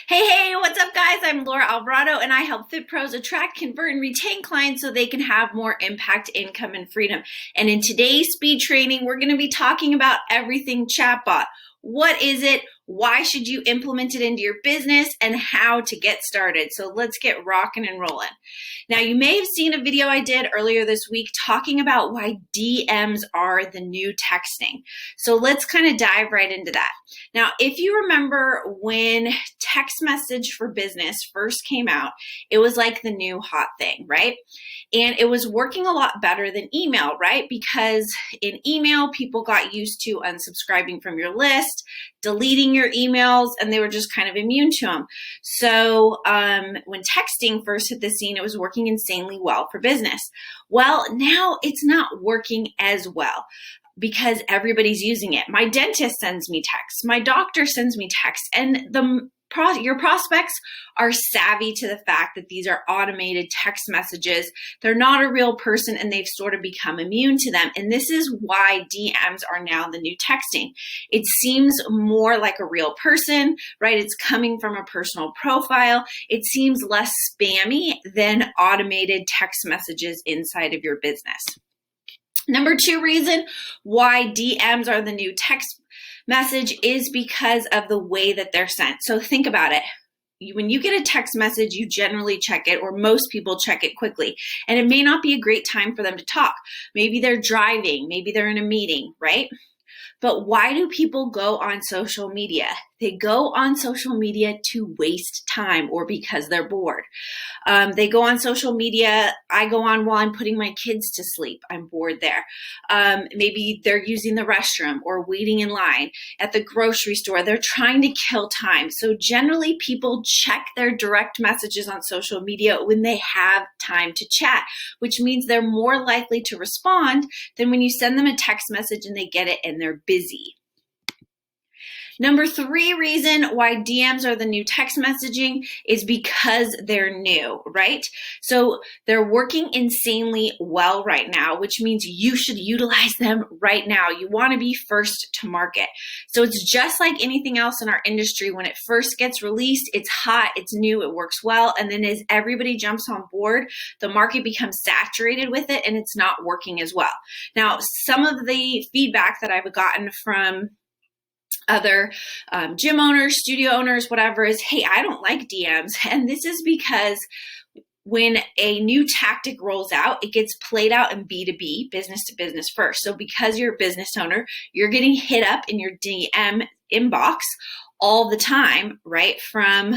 Hey, what's up, guys? I'm Laura Alvarado, and I help Fit Pros attract, convert, and retain clients so they can have more impact, income, and freedom. And in today's speed training, we're going to be talking about everything chatbot. What is it? Why should you implement it into your business, and how to get started? So let's get rocking and rolling. Now, you may have seen a video I did earlier this week talking about why DMs are the new texting. So let's kind of dive right into that. Now, if you remember when text message for business first came out, it was like the new hot thing, right? And it was working a lot better than email, right? Because in email, people got used to unsubscribing from your list, deleting your emails, and they were just kind of immune to them. So when texting first hit the scene, it was working insanely well for business. Well, now it's not working as well because everybody's using it. My dentist sends me texts. My doctor sends me texts. And your prospects are savvy to the fact that these are automated text messages. They're not a real person, and they've sort of become immune to them. And this is why DMs are now the new texting. It seems more like a real person, right? It's coming from a personal profile. It seems less spammy than automated text messages inside of your business. Number two reason why DMs are the new text message is because of the way that they're sent. So think about it. When you get a text message, you generally check it, or most people check it quickly. And it may not be a great time for them to talk. Maybe they're driving, maybe they're in a meeting, right? But why do people go on social media? They go on social media to waste time, or because they're bored. They go on social media. I go on while I'm putting my kids to sleep. I'm bored there. Maybe they're using the restroom or waiting in line at the grocery store. They're trying to kill time. So generally, people check their direct messages on social media when they have time to chat, which means they're more likely to respond than when you send them a text message and they get it and they're busy. Number three reason why DMs are the new text messaging is because they're new, right? So they're working insanely well right now, which means you should utilize them right now. You want to be first to market. So it's just like anything else in our industry. When it first gets released, it's hot, it's new, it works well. And then as everybody jumps on board, the market becomes saturated with it and it's not working as well. Now, some of the feedback that I've gotten from other gym owners, studio owners, whatever, is, hey, I don't like DMs. And this is because when a new tactic rolls out, it gets played out in B2B, business to business first. So because you're a business owner, you're getting hit up in your DM inbox all the time, right, from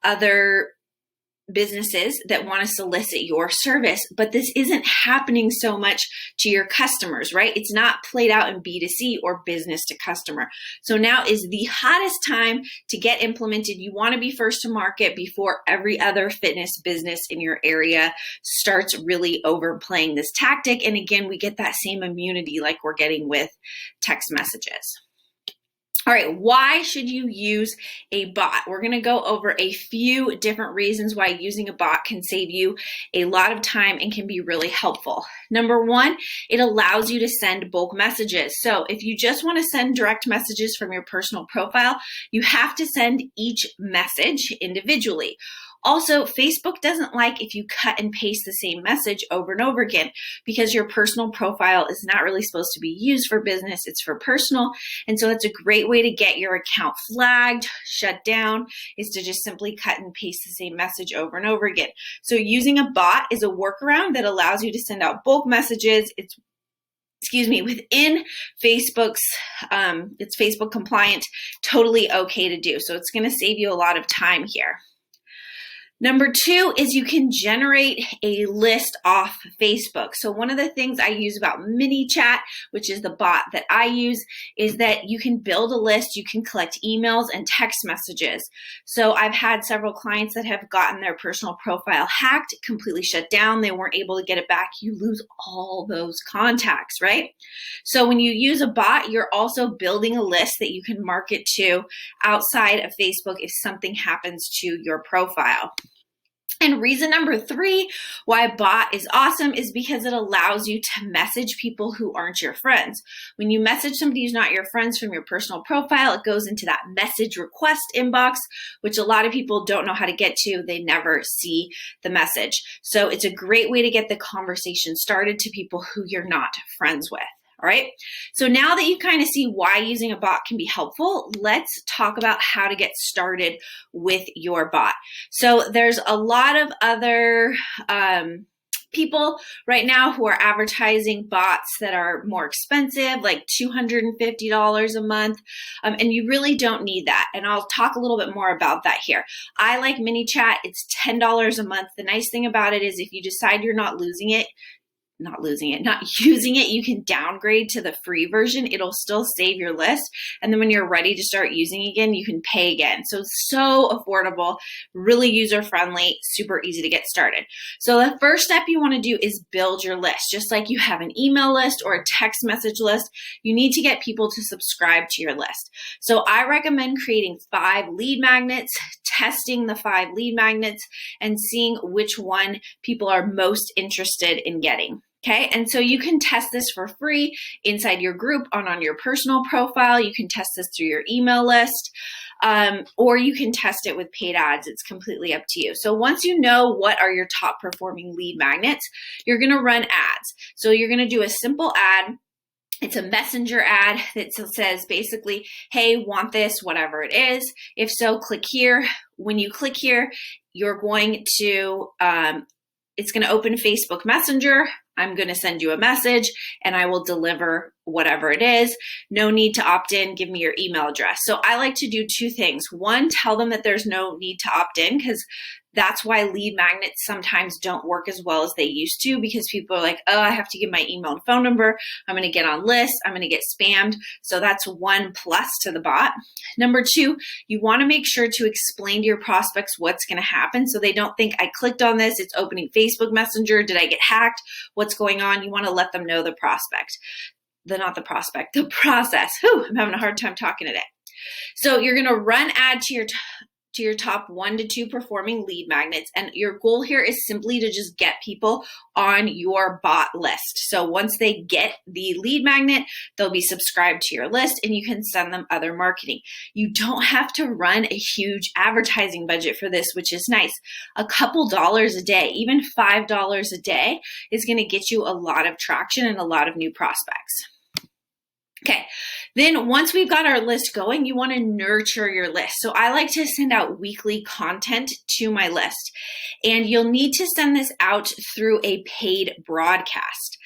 other businesses that want to solicit your service, but this isn't happening so much to your customers, right? It's not played out in B2C or business to customer. So now is the hottest time to get implemented. You want to be first to market before every other fitness business in your area starts really overplaying this tactic. And again, we get that same immunity like we're getting with text messages. All right, why should you use a bot? We're going to go over a few different reasons why using a bot can save you a lot of time and can be really helpful. Number one, it allows you to send bulk messages. So if you just want to send direct messages from your personal profile, you have to send each message individually. Also, Facebook doesn't like if you cut and paste the same message over and over again because your personal profile is not really supposed to be used for business. It's for personal. And so it's a great way to get your account flagged, shut down, is to just simply cut and paste the same message over and over again. So using a bot is a workaround that allows you to send out bulk messages. It's within Facebook's, it's Facebook compliant, totally okay to do. So it's going to save you a lot of time here. Number two is you can generate a list off Facebook. So one of the things I use about MiniChat, which is the bot that I use, is that you can build a list, you can collect emails and text messages. So I've had several clients that have gotten their personal profile hacked, completely shut down. They weren't able to get it back. You lose all those contacts, right? So when you use a bot, you're also building a list that you can market to outside of Facebook if something happens to your profile. And reason number 3 why a bot is awesome is because it allows you to message people who aren't your friends. When you message somebody who's not your friends from your personal profile, it goes into that message request inbox, which a lot of people don't know how to get to. They never see the message. So it's a great way to get the conversation started to people who you're not friends with. All right. So now that you kind of see why using a bot can be helpful, let's talk about how to get started with your bot. So there's a lot of other people right now who are advertising bots that are more expensive, like $250 a month. And you really don't need that. And I'll talk a little bit more about that here. I like MiniChat. It's $10 a month. The nice thing about it is if you decide you're not using it, you can downgrade to the free version. It'll still save your list. And then when you're ready to start using again, you can pay again. So it's so affordable, really user-friendly, super easy to get started. So the first step you want to do is build your list. Just like you have an email list or a text message list, you need to get people to subscribe to your list. So I recommend creating 5 lead magnets, testing the 5 lead magnets, and seeing which one people are most interested in getting. Okay, and so you can test this for free inside your group on your personal profile. You can test this through your email list, or you can test it with paid ads. It's completely up to you. So once you know what are your top performing lead magnets, you're going to run ads. So you're going to do a simple ad. It's a messenger ad that says basically, hey, want this, whatever it is. If so, click here. When you click here, you're going to, it's going to open Facebook Messenger. I'm going to send you a message and I will deliver whatever it is. No need to opt in. Give me your email address. So I like to do 2 things. One, tell them that there's no need to opt in, because that's why lead magnets sometimes don't work as well as they used to, because people are like, oh, I have to give my email and phone number. I'm going to get on lists. I'm going to get spammed. So that's 1 plus to the bot. Number 2, you want to make sure to explain to your prospects what's going to happen so they don't think I clicked on this, it's opening Facebook Messenger. Did I get hacked? What's going on? You want to let them know the process. Whew, I'm having a hard time talking today. So you're going to run ad to your top 1 to 2 performing lead magnets. And your goal here is simply to just get people on your bot list. So once they get the lead magnet, they'll be subscribed to your list and you can send them other marketing. You don't have to run a huge advertising budget for this, which is nice. A couple dollars a day, even $5 a day, is going to get you a lot of traction and a lot of new prospects. Okay, then once we've got our list going, you want to nurture your list. So I like to send out weekly content to my list, and you'll need to send this out through a paid broadcast.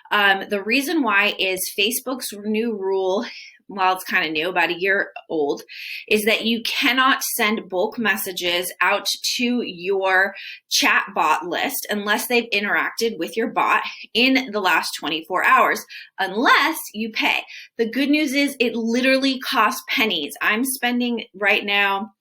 The reason why is Facebook's new rule, well, it's kind of new, about a year old, is that you cannot send bulk messages out to your chatbot list unless they've interacted with your bot in the last 24 hours, unless you pay. The good news is it literally costs pennies. I'm spending right now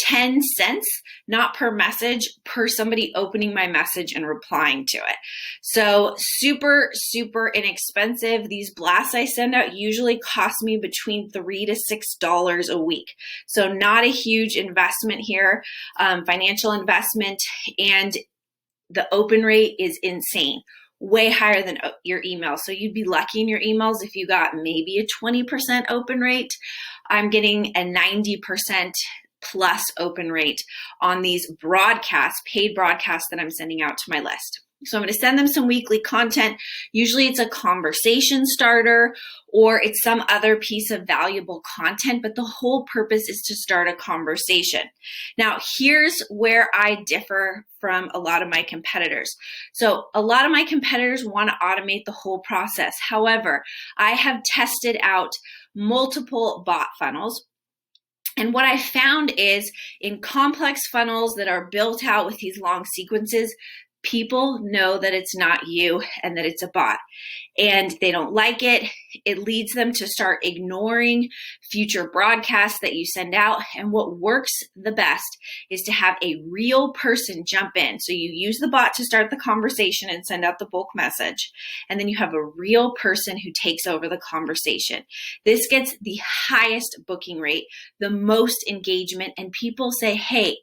10 cents, not per message, per somebody opening my message and replying to it. So super, super inexpensive. These blasts I send out usually cost me between $3 to $6 a week. So not a huge investment here, financial investment, and the open rate is insane. Way higher than your email. So you'd be lucky in your emails if you got maybe a 20% open rate. I'm getting a 90% plus open rate on these broadcasts, paid broadcasts that I'm sending out to my list. So I'm going to send them some weekly content. Usually it's a conversation starter or it's some other piece of valuable content, but the whole purpose is to start a conversation. Now, here's where I differ from a lot of my competitors. So a lot of my competitors want to automate the whole process. However, I have tested out multiple bot funnels. And what I found is in complex funnels that are built out with these long sequences, people know that it's not you and that it's a bot, and they don't like it. It leads them to start ignoring future broadcasts that you send out. And what works the best is to have a real person jump in. So you use the bot to start the conversation and send out the bulk message. And then you have a real person who takes over the conversation. This gets the highest booking rate, the most engagement, and people say, hey,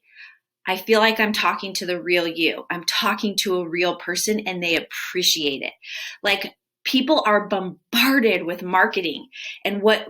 I feel like I'm talking to the real you. I'm talking to a real person and they appreciate it. Like, people are bombarded with marketing, and what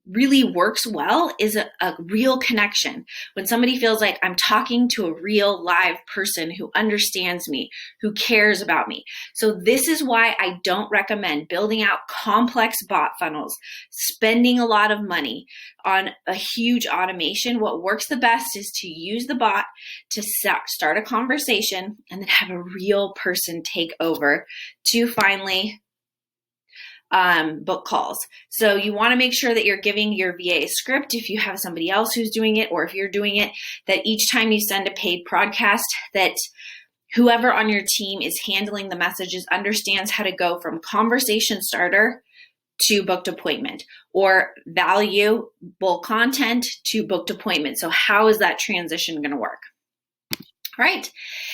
really works well is a real connection. When somebody feels like I'm talking to a real live person who understands me, who cares about me. So this is why I don't recommend building out complex bot funnels, spending a lot of money on a huge automation. What works the best is to use the bot to start a conversation and then have a real person take over to finally book calls. So you want to make sure that you're giving your VA a script if you have somebody else who's doing it, or if you're doing it, that each time you send a paid broadcast, that whoever on your team is handling the messages understands how to go from conversation starter to booked appointment, or valuable content to booked appointment. So how is that transition going to work? Right.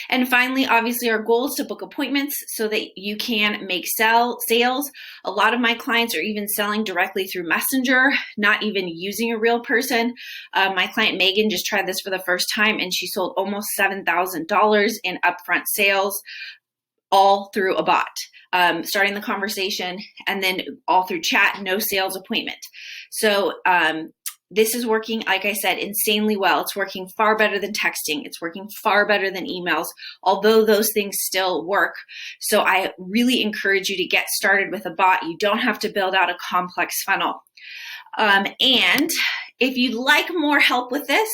And finally, obviously, our goal is to book appointments so that you can make sales. A lot of my clients are even selling directly through Messenger, not even using a real person. My client Megan just tried this for the first time, and she sold almost $7,000 in upfront sales, all through a bot. Starting the conversation and then all through chat, no sales appointment. So this is working, like I said, insanely well. It's working far better than texting. It's working far better than emails, although those things still work. So I really encourage you to get started with a bot. You don't have to build out a complex funnel. And if you'd like more help with this,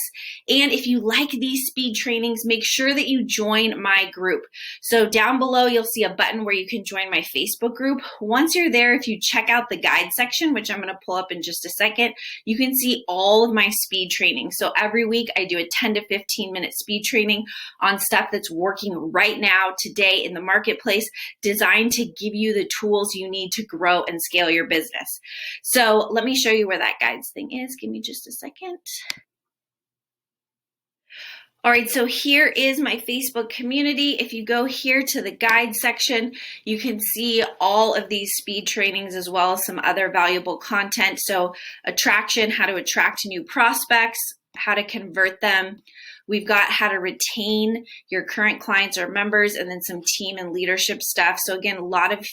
and if you like these speed trainings, make sure that you join my group. So down below, you'll see a button where you can join my Facebook group. Once you're there, if you check out the guide section, which I'm going to pull up in just a second, you can see all of my speed training. So every week I do a 10 to 15 minute speed training on stuff that's working right now, today in the marketplace, designed to give you the tools you need to grow and scale your business. So let me show you where that guides thing is. Give me just a second. All right, so here is my Facebook community. If you go here to the guide section, you can see all of these speed trainings as well as some other valuable content. So attraction, how to attract new prospects, how to convert them. We've got how to retain your current clients or members, and then some team and leadership stuff. So again, a lot of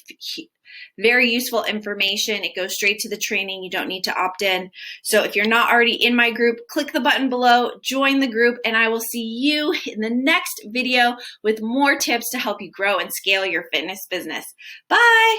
very useful information. It goes straight to the training. You don't need to opt in. So if you're not already in my group, click the button below, join the group, and I will see you in the next video with more tips to help you grow and scale your fitness business. Bye.